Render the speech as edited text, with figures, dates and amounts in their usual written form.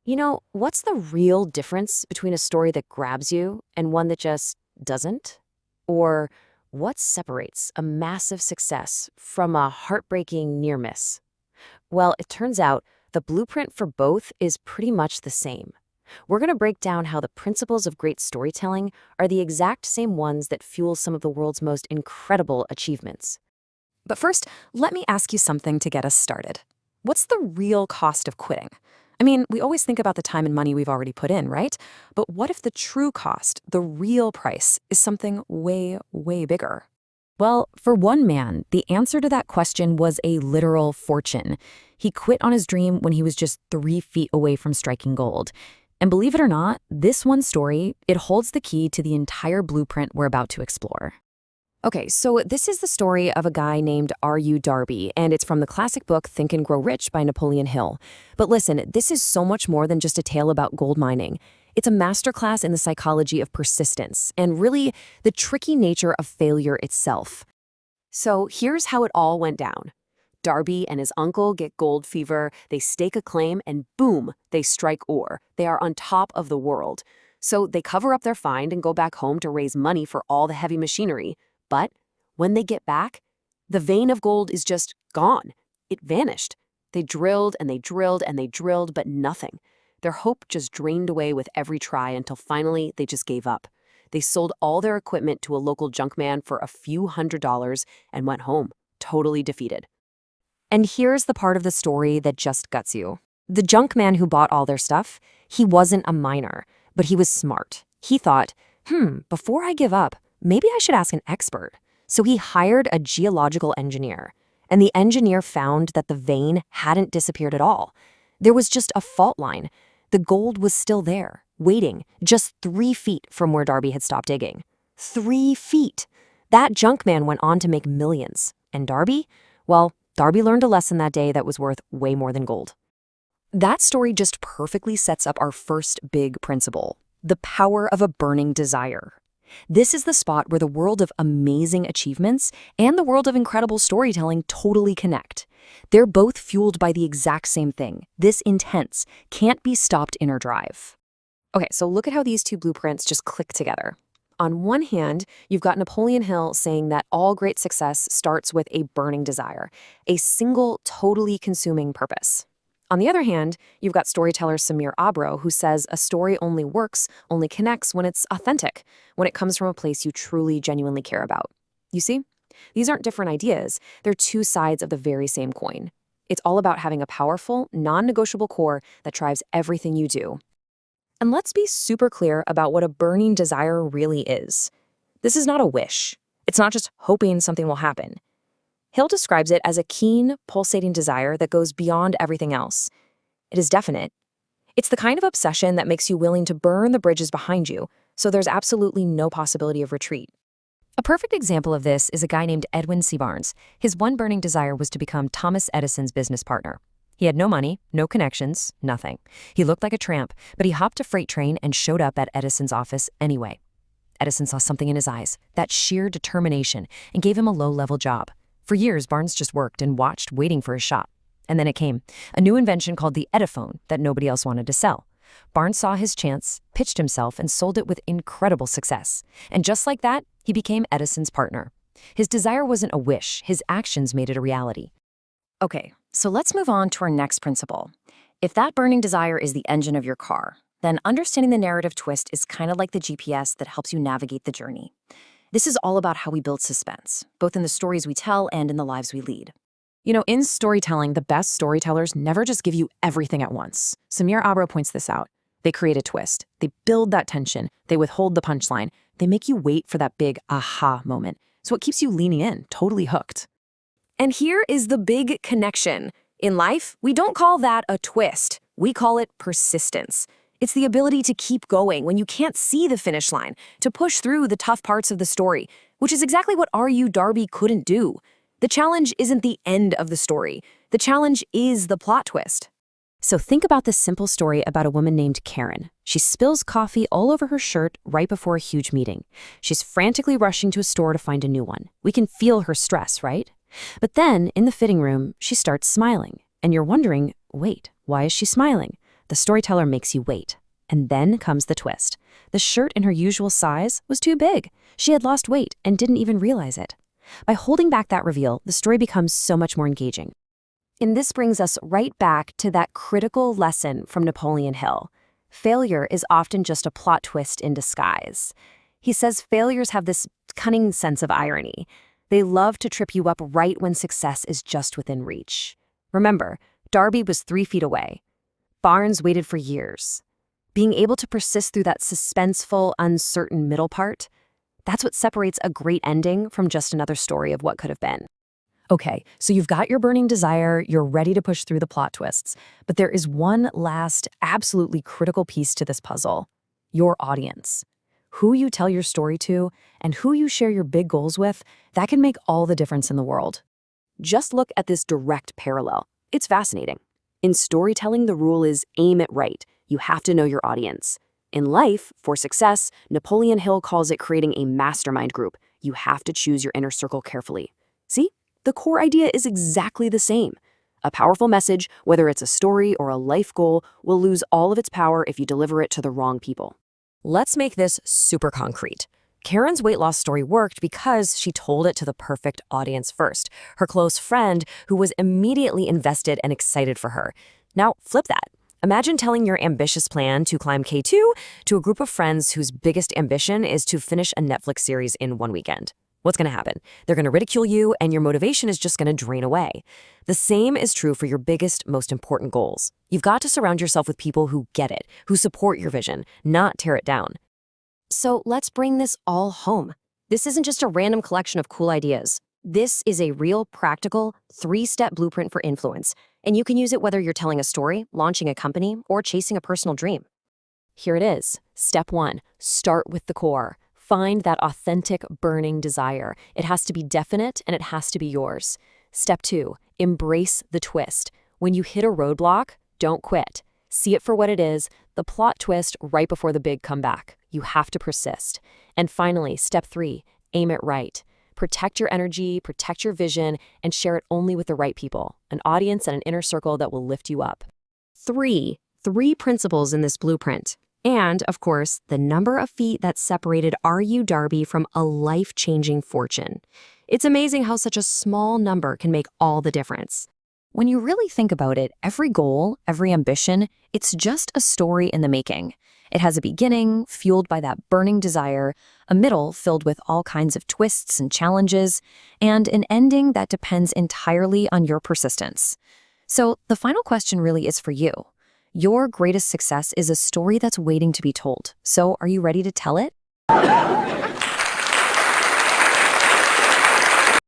What's the real difference between a story that grabs you and one that just doesn't? Or what separates a massive success from a heartbreaking near miss? Well, it turns out the blueprint for both is pretty much the same. We're going to break down how the principles of great storytelling are the exact same ones that fuel some of the world's most incredible achievements. But first, let me ask you something to get us started. What's the real cost of quitting? I mean, we always think about the time and money we've already put in, right? But what if the true cost, the real price, is something way, way bigger? Well, for one man, the answer to that question was a literal fortune. He quit on his dream when he was just 3 feet away from striking gold. And believe it or not, this one story, it holds the key to the entire blueprint we're about to explore. Okay, so this is the story of a guy named R.U. Darby, and it's from the classic book Think and Grow Rich by Napoleon Hill. But listen, this is so much more than just a tale about gold mining. It's a masterclass in the psychology of persistence and really the tricky nature of failure itself. So here's how it all went down. Darby and his uncle get gold fever, they stake a claim, and boom, they strike ore. They are on top of the world. So they cover up their find and go back home to raise money for all the heavy machinery. But when they get back, the vein of gold is just gone. It vanished. They drilled and they drilled and they drilled, but nothing. Their hope just drained away with every try until finally they just gave up. They sold all their equipment to a local junkman for a few $100s and went home, totally defeated. And here's the part of the story that just guts you. The junkman who bought all their stuff, he wasn't a miner, but he was smart. He thought, before I give up, maybe I should ask an expert. So he hired a geological engineer, and the engineer found that the vein hadn't disappeared at all. There was just a fault line. The gold was still there, waiting, just 3 feet from where Darby had stopped digging. 3 feet! That junkman went on to make millions. And Darby? Well, Darby learned a lesson that day that was worth way more than gold. That story just perfectly sets up our first big principle, the power of a burning desire. This is the spot where the world of amazing achievements and the world of incredible storytelling totally connect. They're both fueled by the exact same thing, this intense, can't-be-stopped inner drive. Okay, so look at how these two blueprints just click together. On one hand, you've got Napoleon Hill saying that all great success starts with a burning desire, a single, totally consuming purpose. On the other hand, you've got storyteller Samir Abro, who says a story only works, only connects when it's authentic, when it comes from a place you truly, genuinely care about. You see? These aren't different ideas. They're two sides of the very same coin. It's all about having a powerful, non-negotiable core that drives everything you do. And let's be super clear about what a burning desire really is. This is not a wish. It's not just hoping something will happen. Hill describes it as a keen, pulsating desire that goes beyond everything else. It is definite. It's the kind of obsession that makes you willing to burn the bridges behind you, so there's absolutely no possibility of retreat. A perfect example of this is a guy named Edwin C. Barnes. His one burning desire was to become Thomas Edison's business partner. He had no money, no connections, nothing. He looked like a tramp, but he hopped a freight train and showed up at Edison's office anyway. Edison saw something in his eyes, that sheer determination, and gave him a low-level job. For years, Barnes just worked and watched, waiting for his shot. And then it came, a new invention called the Ediphone that nobody else wanted to sell. Barnes saw his chance, pitched himself, and sold it with incredible success. And just like that, he became Edison's partner. His desire wasn't a wish, his actions made it a reality. Okay, so let's move on to our next principle. If that burning desire is the engine of your car, then understanding the narrative twist is kind of like the GPS that helps you navigate the journey. This is all about how we build suspense, both in the stories we tell and in the lives we lead. In storytelling, the best storytellers never just give you everything at once. Samir Abro points this out. They create a twist. They build that tension. They withhold the punchline. They make you wait for that big aha moment. So it keeps you leaning in, totally hooked. And here is the big connection. In life, we don't call that a twist. We call it persistence. It's the ability to keep going when you can't see the finish line, to push through the tough parts of the story, which is exactly what R.U. Darby couldn't do. The challenge isn't the end of the story. The challenge is the plot twist. So think about this simple story about a woman named Karen. She spills coffee all over her shirt right before a huge meeting. She's frantically rushing to a store to find a new one. We can feel her stress, right? But then, in the fitting room, she starts smiling. And you're wondering, wait, why is she smiling? The storyteller makes you wait. And then comes the twist. The shirt in her usual size was too big. She had lost weight and didn't even realize it. By holding back that reveal, the story becomes so much more engaging. And this brings us right back to that critical lesson from Napoleon Hill. Failure is often just a plot twist in disguise. He says failures have this cunning sense of irony. They love to trip you up right when success is just within reach. Remember, Darby was 3 feet away. Barnes waited for years. Being able to persist through that suspenseful, uncertain middle part, that's what separates a great ending from just another story of what could have been. Okay, so you've got your burning desire, you're ready to push through the plot twists, but there is one last, absolutely critical piece to this puzzle: your audience. Who you tell your story to and who you share your big goals with, that can make all the difference in the world. Just look at this direct parallel. It's fascinating. In storytelling, the rule is aim it right. You have to know your audience. In life, for success, Napoleon Hill calls it creating a mastermind group. You have to choose your inner circle carefully. See? The core idea is exactly the same. A powerful message, whether it's a story or a life goal, will lose all of its power if you deliver it to the wrong people. Let's make this super concrete. Karen's weight loss story worked because she told it to the perfect audience first, her close friend who was immediately invested and excited for her. Now, flip that. Imagine telling your ambitious plan to climb K2 to a group of friends whose biggest ambition is to finish a Netflix series in 1 weekend. What's going to happen? They're going to ridicule you, and your motivation is just going to drain away. The same is true for your biggest, most important goals. You've got to surround yourself with people who get it, who support your vision, not tear it down. So let's bring this all home. This isn't just a random collection of cool ideas. This is a real, practical, 3-step blueprint for influence, and you can use it whether you're telling a story, launching a company, or chasing a personal dream. Here it is. Step 1, start with the core. Find that authentic, burning desire. It has to be definite and it has to be yours. Step 2, embrace the twist. When you hit a roadblock, don't quit. See it for what it is, the plot twist right before the big comeback. You have to persist. And finally, step 3, aim it right. Protect your energy, protect your vision, and share it only with the right people, an audience and an inner circle that will lift you up. Three principles in this blueprint. And, of course, the number of feet that separated R.U. Darby from a life-changing fortune. It's amazing how such a small number can make all the difference. When you really think about it, every goal, every ambition, it's just a story in the making. It has a beginning, fueled by that burning desire, a middle filled with all kinds of twists and challenges, and an ending that depends entirely on your persistence. So the final question really is for you. Your greatest success is a story that's waiting to be told. So are you ready to tell it?